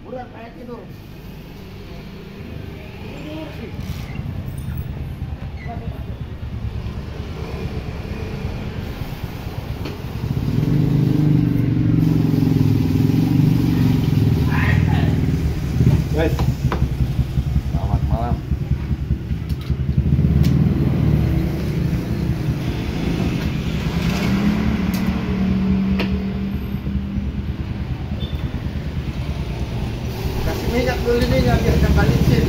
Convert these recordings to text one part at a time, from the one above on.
Udah kayak tidur. Tidur sih. Guys, selamat malam. Kasih minyak dulu ininya biar tambah licin.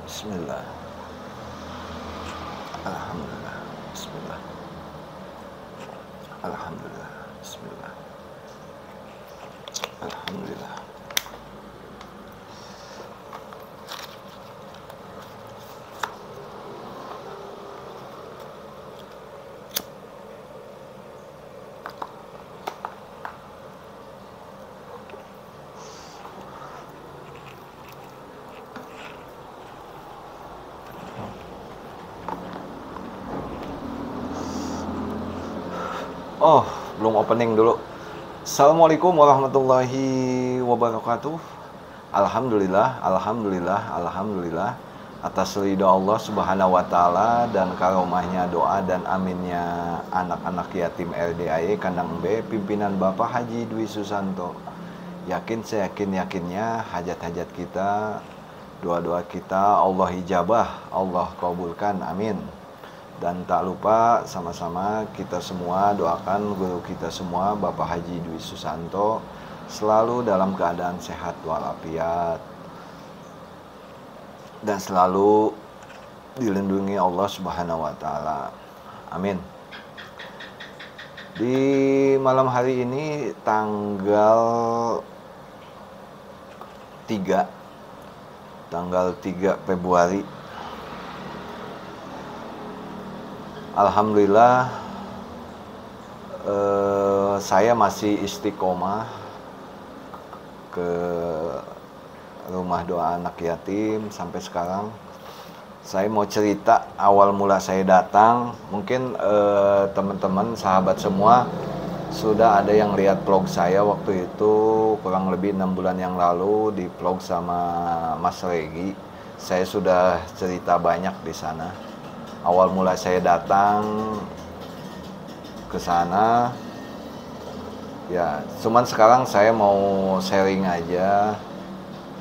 Bismillah. Alhamdulillah. Bismillah. Alhamdulillah. Bismillah. Alhamdulillah. Oh, belum opening dulu. Assalamualaikum warahmatullahi wabarakatuh. Alhamdulillah, alhamdulillah, alhamdulillah atas ridho Allah Subhanahu wa taala dan karomahnya doa dan aminnya anak-anak yatim LDAY Kandang B pimpinan Bapak Haji Dwi Susanto. Yakin seyakin-yakinnya hajat-hajat kita, doa-doa kita Allah ijabah, Allah kabulkan. Amin. Dan tak lupa sama-sama kita semua doakan guru kita semua Bapak Haji Dwi Susanto selalu dalam keadaan sehat walafiat dan selalu dilindungi Allah Subhanahu wa taala. Amin. Di malam hari ini tanggal 3 Februari, alhamdulillah saya masih istiqomah ke rumah doa anak yatim sampai sekarang. Saya mau cerita awal mula saya datang. Mungkin teman-teman sahabat semua sudah ada yang lihat vlog saya waktu itu kurang lebih 6 bulan yang lalu di vlog sama Mas Regi. Saya sudah cerita banyak di sana. Awal mula saya datang ke sana, ya cuman sekarang saya mau sharing aja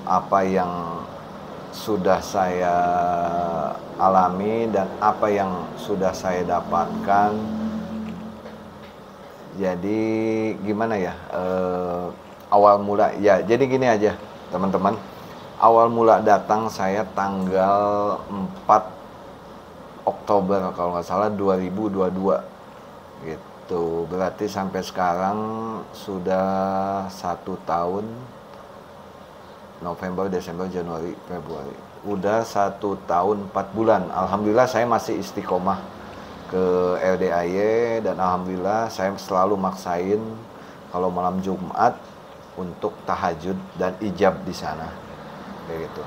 apa yang sudah saya alami dan apa yang sudah saya dapatkan. Jadi gimana ya, awal mula ya jadi gini aja teman-teman. Awal mula datang saya tanggal 4 Oktober kalau nggak salah 2022 gitu. Berarti sampai sekarang sudah 1 tahun. November, Desember, Januari, Februari, udah 1 tahun 4 bulan. Alhamdulillah saya masih istiqomah ke LDAY dan alhamdulillah saya selalu maksain kalau malam Jumat untuk tahajud dan ijab di sana kayak gitu.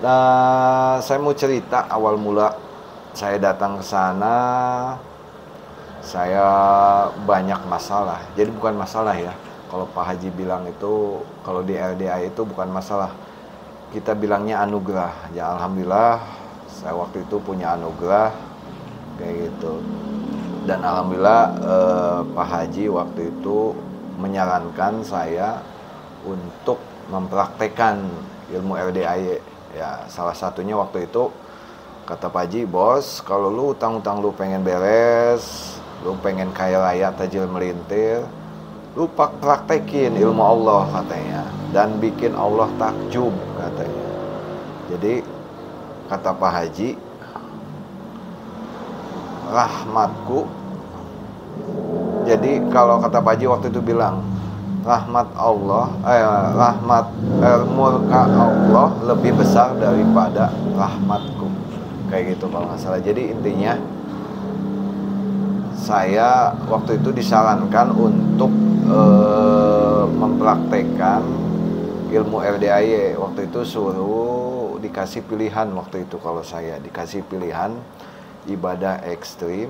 Nah, saya mau cerita awal mula saya datang ke sana. Saya banyak masalah. Jadi bukan masalah ya. Kalau Pak Haji bilang itu, kalau di LDA itu bukan masalah. Kita bilangnya anugerah. Ya alhamdulillah, saya waktu itu punya anugerah kayak gitu. Dan alhamdulillah Pak Haji waktu itu menyarankan saya untuk mempraktekkan ilmu RDAY. Ya, salah satunya waktu itu kata Pak Haji, bos, kalau lu utang-utang lu pengen beres, lu pengen kaya raya tajil melintir, lu praktekin ilmu Allah katanya, dan bikin Allah takjub katanya. Jadi kata Pak Haji, rahmatku. Jadi kalau kata Pak Haji waktu itu bilang, rahmat Allah, murka Allah lebih besar daripada rahmatku, kayak gitu kalau nggak salah. Jadi intinya saya waktu itu disarankan untuk mempraktekkan ilmu RDAY. Waktu itu suruh dikasih pilihan, waktu itu kalau saya dikasih pilihan ibadah ekstrim,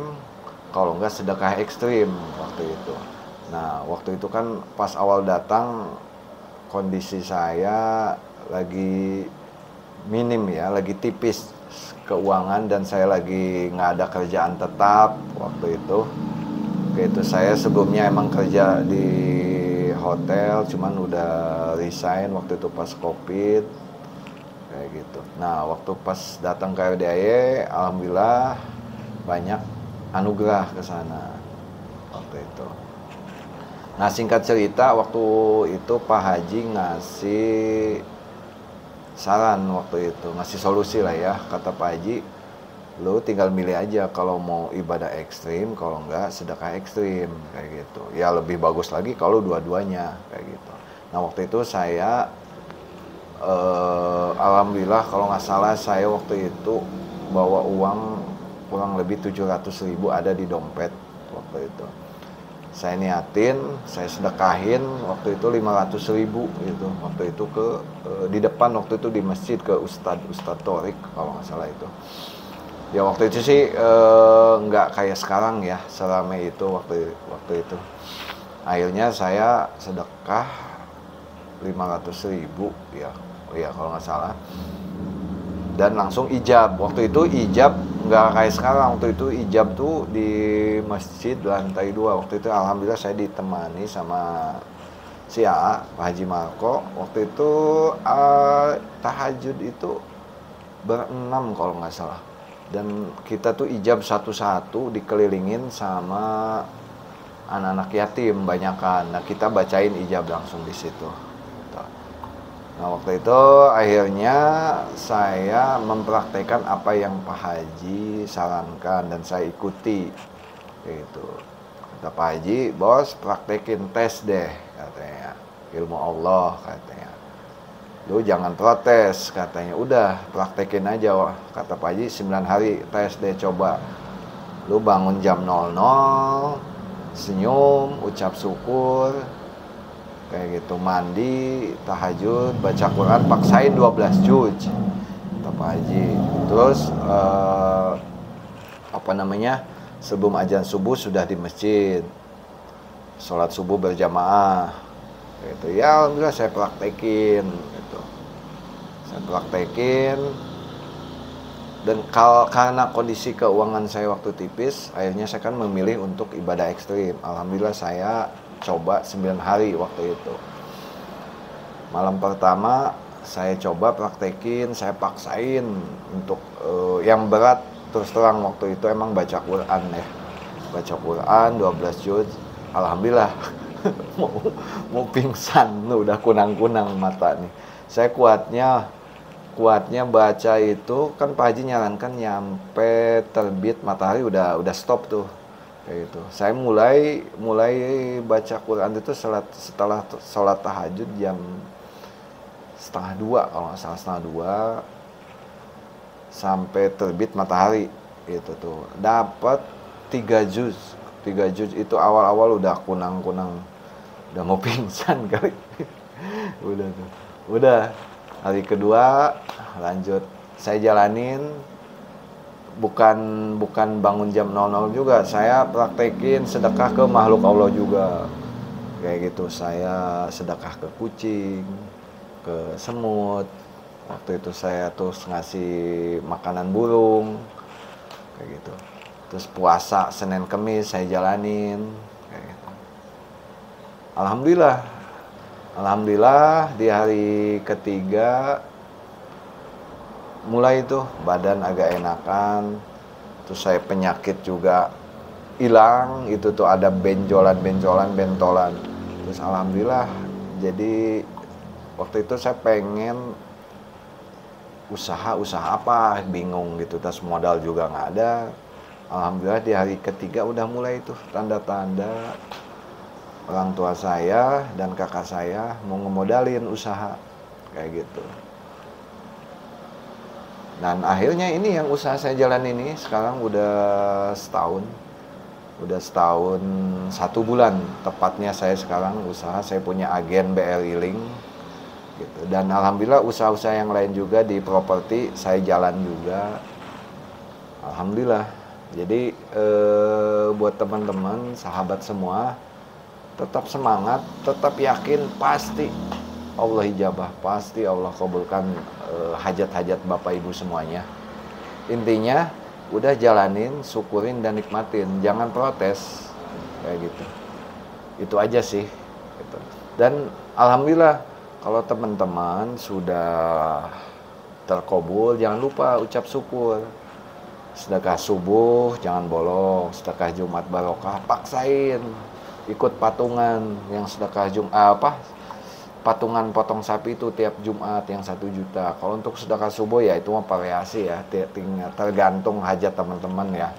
kalau enggak sedekah ekstrim waktu itu. Nah, waktu itu kan pas awal datang kondisi saya lagi minim ya, lagi tipis keuangan, dan saya lagi nggak ada kerjaan tetap waktu itu. Itu saya sebelumnya emang kerja di hotel, cuman udah resign waktu itu pas COVID kayak gitu. Nah, waktu pas datang ke RDAY, alhamdulillah banyak anugerah ke sana waktu itu. Nah, singkat cerita, waktu itu Pak Haji ngasih saran waktu itu, ngasih solusi lah ya. Kata Pak Haji, lu tinggal milih aja kalau mau ibadah ekstrim, kalau enggak sedekah ekstrim kayak gitu. Ya lebih bagus lagi kalau dua-duanya kayak gitu. Nah, waktu itu saya alhamdulillah kalau nggak salah saya waktu itu bawa uang kurang lebih 700.000 ada di dompet waktu itu. Saya niatin, saya sedekahin waktu itu 500.000 gitu. Waktu itu ke di depan waktu itu di masjid ke Ustadz Torik kalau nggak salah itu. Ya waktu itu sih nggak kayak sekarang ya, seramai itu waktu itu. Akhirnya saya sedekah 500.000 ya, ya kalau nggak salah. Dan langsung ijab. Waktu itu ijab nggak kayak sekarang. Waktu itu ijab tuh di masjid lantai 2. Waktu itu alhamdulillah saya ditemani sama si AA, Pak Haji Marco. Waktu itu tahajud itu berenam kalau nggak salah. Dan kita tuh ijab satu-satu dikelilingin sama anak-anak yatim banyakan. Nah, kita bacain ijab langsung di situ. Nah, waktu itu akhirnya saya mempraktekkan apa yang Pak Haji sarankan dan saya ikuti. Gitu. Kata Pak Haji, bos praktekin tes deh katanya. Ilmu Allah katanya. Lu jangan protes katanya. Udah praktekin aja. Wah. Kata Pak Haji 9 hari tes deh coba. Lu bangun jam 00, senyum, ucap syukur. Kayak gitu, mandi, tahajud, baca Quran, paksain 12 juz kata Pak Haji. Terus sebelum azan subuh sudah di masjid, sholat subuh berjamaah gitu. Ya alhamdulillah saya praktekin gitu. Saya praktekin, dan karena kondisi keuangan saya waktu tipis, akhirnya saya kan memilih untuk ibadah ekstrim. Alhamdulillah saya coba 9 hari waktu itu. Malam pertama saya coba praktekin, saya paksain untuk yang berat. Terus terang waktu itu emang baca Quran ya. Baca Quran 12 juz. Alhamdulillah mau pingsan, udah kunang-kunang mata nih. Saya kuatnya baca itu kan Pak Haji nyarankan nyampe terbit matahari udah stop tuh. Kayak gitu. Saya mulai baca Quran itu setelah sholat tahajud jam 1:30 kalau nggak salah, 1:30 sampai terbit matahari itu tuh. Dapat 3 juz. 3 juz itu awal-awal udah kunang-kunang, udah mau pingsan kali. Udah. Hari kedua lanjut saya jalanin. Bukan bangun jam 00 juga, saya praktekin sedekah ke makhluk Allah juga. Kayak gitu, saya sedekah ke kucing, ke semut. Waktu itu saya terus ngasih makanan burung. Kayak gitu. Terus puasa Senin Kemis saya jalanin. Kayak gitu. Alhamdulillah di hari ketiga mulai itu badan agak enakan, terus saya penyakit juga hilang, itu tuh ada bentolan. Terus alhamdulillah, jadi waktu itu saya pengen usaha apa, bingung gitu, terus modal juga nggak ada. Alhamdulillah di hari ketiga udah mulai itu tanda-tanda orang tua saya dan kakak saya mau ngemodalin usaha kayak gitu. Dan akhirnya ini yang usaha saya jalan ini sekarang udah setahun. Udah setahun 1 bulan tepatnya saya sekarang usaha. Saya punya agen BRI Link gitu. Dan alhamdulillah usaha-usaha yang lain juga di properti saya jalan juga. Alhamdulillah. Jadi buat teman-teman, sahabat semua, tetap semangat, tetap yakin, pasti Allah ijabah, pasti Allah kabulkan hajat-hajat Bapak Ibu semuanya. Intinya udah jalanin, syukurin dan nikmatin, jangan protes kayak gitu. Itu aja sih gitu. Dan alhamdulillah kalau teman-teman sudah terkabul, jangan lupa ucap syukur. Sedekah subuh jangan bolong, sedekah Jumat barokah paksain, ikut patungan yang sedekah patungan potong sapi itu tiap Jumat yang 1 juta. Kalau untuk sedekah subuh ya itu mah variasi ya, tergantung hajat teman-teman ya.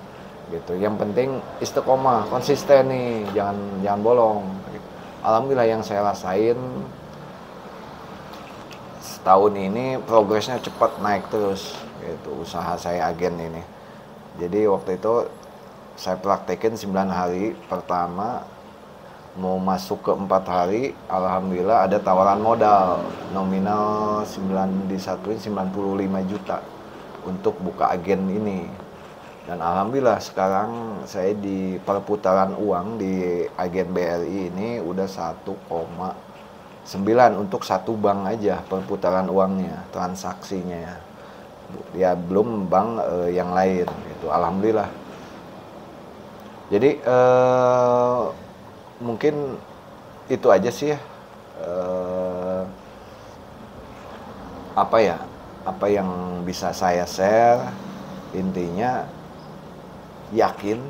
Gitu. Yang penting istiqomah, konsisten nih, jangan bolong. Alhamdulillah yang saya rasain setahun ini progresnya cepat naik terus. Gitu, usaha saya agen ini. Jadi waktu itu saya praktekin 9 hari pertama. Mau masuk ke 4 hari, alhamdulillah ada tawaran modal nominal 95 juta untuk buka agen ini. Dan alhamdulillah sekarang saya di perputaran uang di agen BRI ini udah 1,9 untuk 1 bank aja perputaran uangnya, transaksinya ya. Ya belum bank yang lain gitu. Alhamdulillah. Jadi mungkin itu aja sih ya, apa yang bisa saya share. Intinya yakin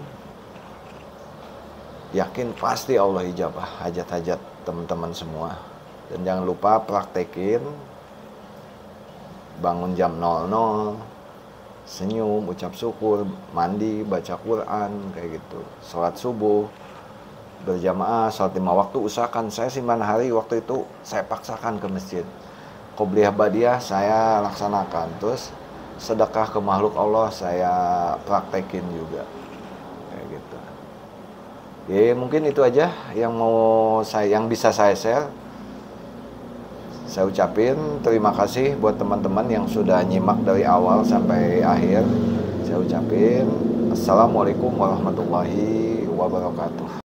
pasti Allah ijabah hajat-hajat teman-teman semua. Dan jangan lupa praktekin, bangun jam 00, senyum, ucap syukur, mandi, baca Quran kayak gitu, sholat subuh berjamaah, sholat 5 waktu. Usahakan, saya 9 hari waktu itu saya paksakan ke masjid. Qobliyah Badiah saya laksanakan. Terus sedekah ke makhluk Allah saya praktekin juga kayak gitu. Ya mungkin itu aja yang bisa saya share. Saya ucapin terima kasih buat teman-teman yang sudah nyimak dari awal sampai akhir. Saya ucapin assalamualaikum warahmatullahi wabarakatuh.